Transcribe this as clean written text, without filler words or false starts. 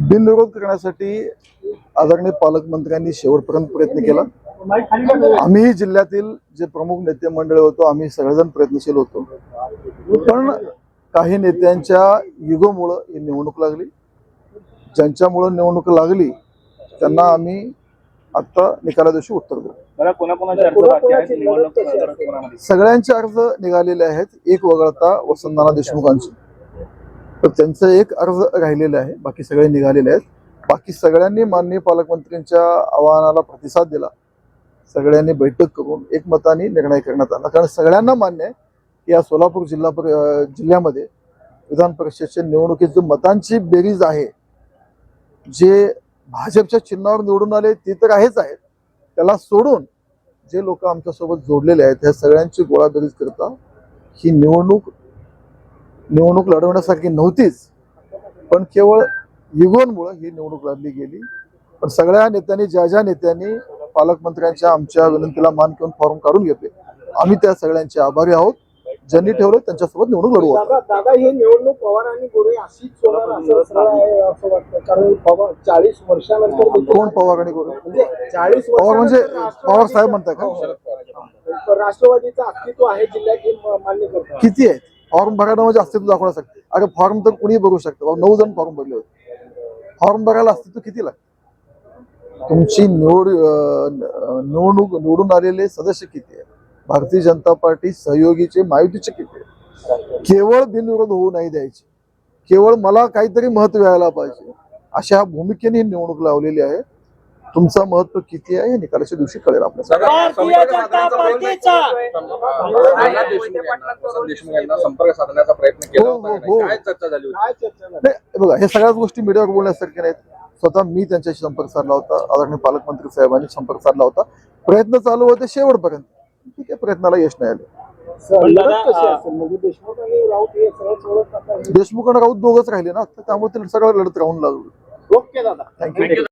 बिनविरोध करण्यासाठी आदरणीय पालकमंत्र्यांनी शेवटपर्यंत प्रयत्न केला। आम्ही जिल्ह्यातील जे प्रमुख नेते मंडळ होतो आम्ही सगळेजण प्रयत्नशील होतो, पण काही नेत्यांच्या युगोमुळे ही निवडणूक लागली। ज्यांच्यामुळे निवडणूक लागली त्यांना आम्ही आता निकाला दिवशी उत्तर देऊ। सगळ्यांचे अर्ज निघालेले आहेत, एक वगळता वसंतनाना देशमुखांचे, तर त्यांचं एक अर्ज राहिलेलं आहे, बाकी सगळे निघालेले आहेत। बाकी सगळ्यांनी माननीय पालकमंत्र्यांच्या आवाहनाला प्रतिसाद दिला। सगळ्यांनी बैठक करून एकमताने निर्णय करण्यात आला, कारण सगळ्यांना मान्य आहे की या सोलापूर जिल्ह्यामध्ये विधान परिषदेच्या निवडणुकीत जो मतांची बेरीज आहे, जे भाजपच्या चिन्हावर निवडून आले ते तर आहेच आहेत, त्याला सोडून जे लोक आमच्यासोबत जोडलेले आहेत त्या सगळ्यांची गोळाबेरीज करता ही निवडणूक लढवण्यासारखी नव्हतीच, पण केवळ युगोंमुळे ही निवडणूक लढली गेली। पण सगळ्या नेत्यांनी ज्या नेत्यांनी पालकमंत्र्यांच्या आमच्या विनंतीला मान करून फॉर्म काढून घेतले, आम्ही त्या सगळ्यांचे आभारी आहोत। ज्यांनी ठेवलं त्यांच्यासोबत निवडणूक लढवू। दादा ही निवडणूक पवार आणि गोरे अशीच होणार असं वाटतं, कारण 40 वर्षानंतर कोण पवार आणि गोरे? म्हणजे 40 पवार म्हणजे पवार साहेब म्हणताय का? राष्ट्रवादीचं अस्तित्व आहे जिल्ह्यात हे मान्य करतो। किती आहे फॉर्म भरायला म्हणजे अस्तित्व दाखवण्यासाठी? अरे फॉर्म तर कुणी भरू शकतं, 9 जण फॉर्म भरले होते। फॉर्म भरायला अस्तित्व किती लागतं? तुमची निवडून आलेले सदस्य किती आहे? भारतीय जनता पार्टी सहयोगीचे महायुतीचे किती आहे? केवळ बिनविरोध होऊ नाही द्यायचे, केवळ मला काहीतरी महत्व यायला पाहिजे अशा भूमिकेने ही निवडणूक लावलेली आहे। तुमचं महत्व किती आहे हे निकालाच्या दिवशी कळेल आपल्याला। बघा, हे सगळ्याच गोष्टी मीडियावर बोलण्यासारख्या नाहीत। स्वतः मी त्यांच्याशी संपर्क साधला होता, आदरणीय पालकमंत्री साहेबांनी संपर्क साधला होता, प्रयत्न चालू होते शेवटपर्यंत, ठीक आहे, प्रयत्नाला यश नाही आले। देशमुख आणि राऊत दोघच राहिले ना, त्यामुळे ते सगळं लढत राहून लागलं। ओके दादा, थँक्यू।